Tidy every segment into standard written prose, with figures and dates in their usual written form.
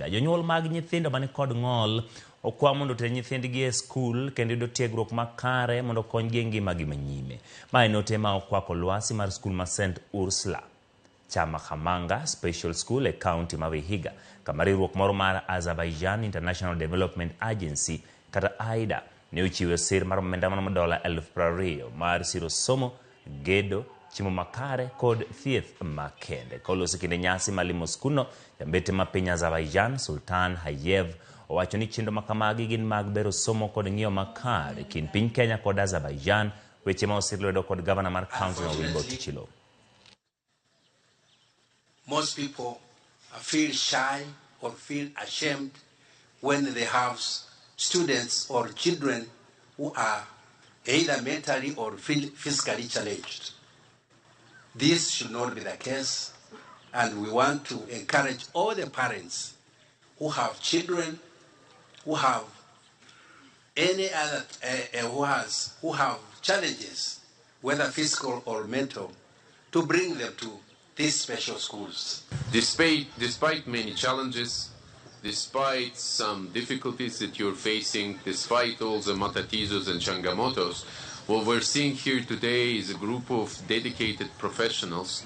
higa. Jonyuol mag nyithindo mani kod ng'ol okwa mondo oter nyithindgi e skul kendo yudo tiegruok makare mondo konygi e ngimagi manyime. Ma en ote ma okwako lwasi mar skul ma St. Ursula Chamahamanga Special School e kaunti ma Vihiga, kama riwruok moro mar Azerbaijan International Development Agency kata AIDA ne ochiwo sir mar omenda maromo $20,000 mar siro somo, gedo, chiemo makare kod thieth makende. Koloso kinde nyasi malimo skulno, jambete ma piny Azerbaijan Sultan Hayev owacho ni chenro makamagi gin mag bero somo kod ng'iyo makare kind piny Kenya kod Azerbaijan, weche ma osir lwedo kod gavana mar kaunti no Wilbert Chilo. Most people feel shy or feel ashamed when they have students or children who are either mentally or physically challenged. This should not be the case, and we want to encourage all the parents who have children, who have any other, who have challenges, whether physical or mental, to bring them to these special schools. Despite many challenges, despite some difficulties that you're facing, despite all the matatizos and changamotos, what we're seeing here today is a group of dedicated professionals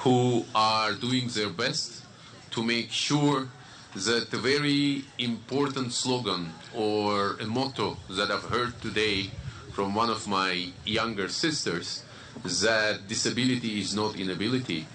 who are doing their best to make sure that a very important slogan or a motto that I've heard today from one of my younger sisters, that disability is not inability.